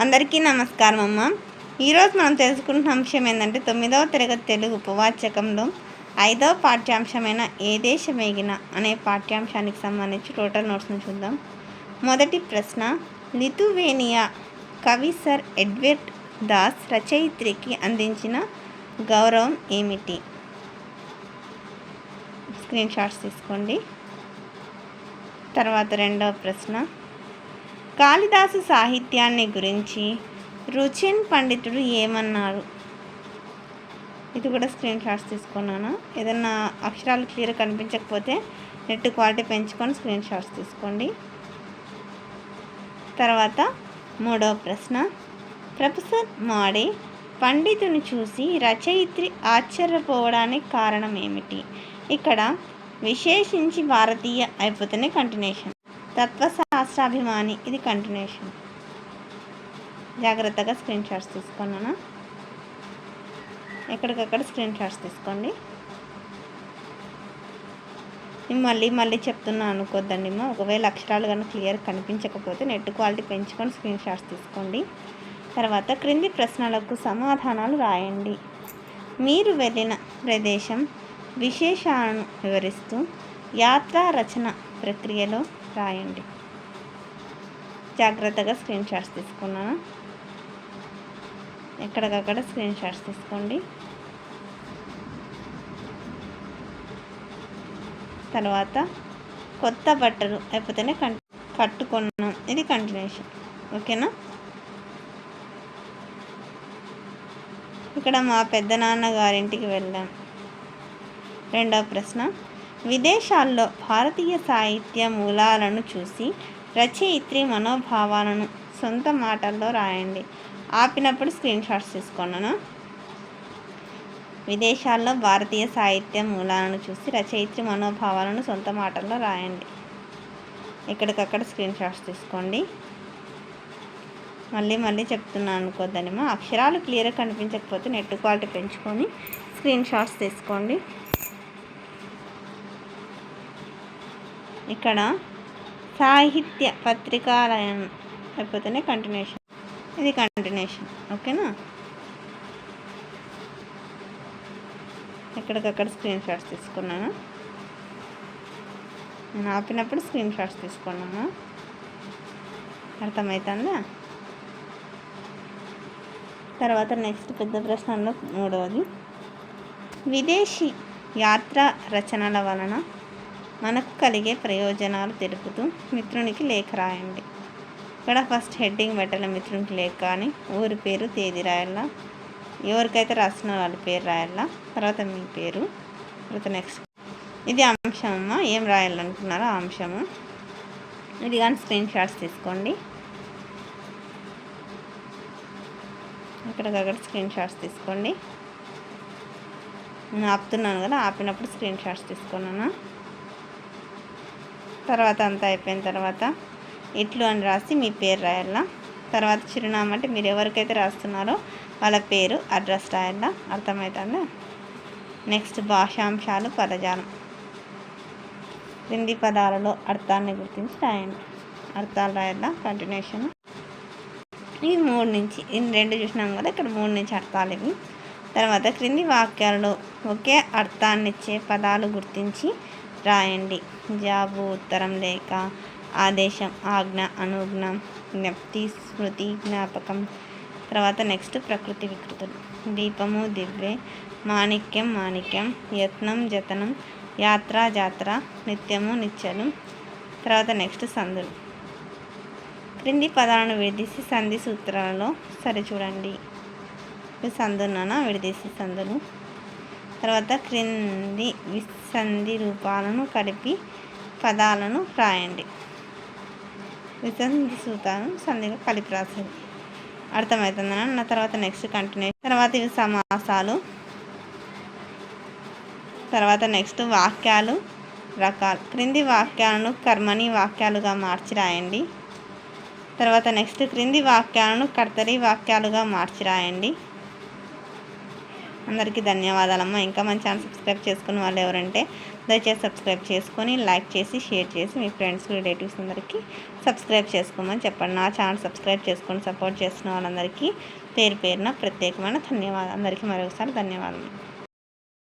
అందరికీ నమస్కారం అమ్మ. ఈరోజు మనం తెలుసుకుంటున్న అంశం ఏంటంటే 9వ తరగతి తెలుగు ఉపవాచకంలో 5వ పాఠ్యాంశమైన ఏ దేశమేగిన అనే పాఠ్యాంశానికి సంబంధించి టోటల్ నోట్స్ని చూద్దాం. మొదటి ప్రశ్న, లిథువేనియా కవి సర్ ఎడ్వర్డ్ దాస్ రచయిత్రికి అందించిన గౌరవం ఏమిటి? స్క్రీన్ షాట్స్ తీసుకోండి. తర్వాత రెండవ ప్రశ్న, కాళిదాసు సాహిత్యాన్ని గురించి రుచిన్ పండితుడు ఏమన్నారు? ఇది కూడా స్క్రీన్ షాట్స్ తీసుకున్నాను. ఏదన్నా అక్షరాలు క్లియర్ కనిపించకపోతే నెట్ క్వాలిటీ పెంచుకొని స్క్రీన్ షాట్స్ తీసుకోండి. తర్వాత మూడవ ప్రశ్న, ప్రొఫెసర్ మాడే పండితుని చూసి రచయిత్రి ఆశ్చర్యపోవడానికి కారణం ఏమిటి? ఇక్కడ విశేషించి భారతీయ అయిపోతేనే కంటిన్యూషన్. తత్వశాస్త్రాభిమాని ఇది కంటిన్యూషన్. జాగ్రత్తగా స్క్రీన్ షాట్స్ తీసుకున్నాను. ఎక్కడికక్కడ స్క్రీన్ షాట్స్ తీసుకోండి. మళ్ళీ చెప్తున్నా అనుకోద్దండి. ఒకవేళ అక్షరాలు కనుక క్లియర్ కనిపించకపోతే నెట్ క్వాలిటీ పెంచుకొని స్క్రీన్ షాట్స్ తీసుకోండి. తర్వాత క్రింది ప్రశ్నలకు సమాధానాలు రాయండి. మీరు వెళ్ళిన ప్రదేశం విశేషాలను వివరిస్తూ యాత్రా రచన ప్రక్రియలో రాయండి. జాగ్రత్తగా స్క్రీన్ షాట్స్ తీసుకున్నాను. ఎక్కడికక్కడ స్క్రీన్ షాట్స్ తీసుకోండి. తర్వాత కొత్త బట్టలు అయిపోతేనే కట్టుకున్నాం ఇది కంటిన్యూషన్. ఓకేనా? ఇక్కడ మా పెద్దనాన్న గారింటికి వెళ్ళాం. రెండవ ప్రశ్న, విదేశాల్లో భారతీయ సాహిత్య మూలాలను చూసి రచయిత్రి మనోభావాలను సొంత మాటల్లో రాయండి. ఆపినప్పుడు స్క్రీన్ షాట్స్ తీసుకున్నాను. విదేశాల్లో భారతీయ సాహిత్య మూలాలను చూసి రచయిత్రి మనోభావాలను సొంత మాటల్లో రాయండి. ఎక్కడికక్కడ స్క్రీన్ షాట్స్ తీసుకోండి. మళ్ళీ చెప్తున్నాను అనుకోద్దనిమా. అక్షరాలు క్లియర్గా కనిపించకపోతే నెట్ క్వాలిటీ పెంచుకొని స్క్రీన్ షాట్స్ తీసుకోండి. ఇక్కడ సాహిత్య పత్రికాలయం అయిపోతేనే కంటిన్యూషన్ ఇది కంటిన్యూషన్. ఓకేనా? ఎక్కడికక్కడ స్క్రీన్ షాట్స్ తీసుకున్నాను. నేను ఆపినప్పుడు స్క్రీన్ షాట్స్ తీసుకున్నాను. అర్థమవుతుందా? తర్వాత నెక్స్ట్ పెద్ద ప్రశ్నలో మూడవది, విదేశీ యాత్రా రచనల వలన మనకు కలిగే ప్రయోజనాలు తెలుపుతూ మిత్రునికి లేఖ రాయండి. ఇక్కడ ఫస్ట్ హెడ్డింగ్ పెట్టాలి. మిత్రునికి లేఖ అని ఊరి పేరు, తేదీ రాయాల. ఎవరికైతే రాసిన వాళ్ళ పేరు రాయాల. తర్వాత మీ పేరు. తర్వాత నెక్స్ట్ ఇది అంశం అమ్మ. ఏం రాయాలనుకున్నారో ఆ అంశము. ఇది కానీ స్క్రీన్ షాట్స్ తీసుకోండి. ఎక్కడికక్కడ స్క్రీన్ షాట్స్ తీసుకోండి. నేను ఆపుతున్నాను కదా, ఆపినప్పుడు స్క్రీన్ షాట్స్ తీసుకున్నాను. తర్వాత అంతా అయిపోయిన తర్వాత ఇట్లు అని రాసి మీ పేరు రాయాల. తర్వాత చిరునామా అంటే మీరు ఎవరికైతే రాస్తున్నారో వాళ్ళ పేరు, అడ్రస్ రాయాల. అర్థమవుతుందా? నెక్స్ట్ భాషాంశాలు, పదజాలం. క్రింది పదాలలో అర్థాన్ని గుర్తించి రాయండి. అర్థాలు రాయాల. కంటిన్యూషన్. ఇవి 3 నుంచి 2 చూసినాం కదా, ఇక్కడ 3 నుంచి అర్థాలు ఇవి. తర్వాత క్రింది వాక్యాలలో ఒకే అర్థాన్నిచ్చే పదాలు గుర్తించి రాయండి. జాబు, ఉత్తరం, లేఖ, ఆదేశం, ఆజ్ఞ, అనుజ్ఞ, జ్ఞప్తి, స్మృతి, జ్ఞాపకం. తర్వాత నెక్స్ట్ ప్రకృతి వికృతులు. దీపము, దివ్వె, మాణిక్యం, మాణిక్యం, యత్నం, జతనం, యాత్ర, జాతర, నిత్యము, నిత్యలు. తర్వాత నెక్స్ట్ సందులు. క్రింది పదాలను విడదీసి సంధి సూత్రాలలో సరిచూడండి. సందున్నానా విడదీసి సందులు. తర్వాత క్రింది విసంధి రూపాలను కలిపి పదాలను రాయండి. విసంధి సూత్రాలను సంధిగా కలిపి రాసేది. అర్థమవుతుందన్న. తర్వాత నెక్స్ట్ కంటిన్యూషన్. తర్వాత ఇవి సమాసాలు. తర్వాత నెక్స్ట్ వాక్యాలు రకాలు. క్రింది వాక్యాలను కర్మని వాక్యాలుగా మార్చి రాయండి. తర్వాత నెక్స్ట్ క్రింది వాక్యాలను కర్తరి వాక్యాలుగా మార్చి రాయండి. అందరికీ ధన్యవాదాలమ్మ. ఇంకా మన ఛానల్ సబ్స్క్రైబ్ చేసుకున్న వాళ్ళు ఎవరంటే దయచేసి సబ్స్క్రైబ్ చేసుకొని లైక్ చేసి షేర్ చేసి మీ ఫ్రెండ్స్ రిలేటివ్స్ అందరికీ సబ్స్క్రైబ్ చేసుకోమని చెప్పండి. నా ఛానల్ సబ్స్క్రైబ్ చేసుకొని సపోర్ట్ చేస్తున్న వాళ్ళందరికీ పేరు పేరున ప్రత్యేకమైన ధన్యవాదాలు. అందరికీ మరొకసారి ధన్యవాదాలు.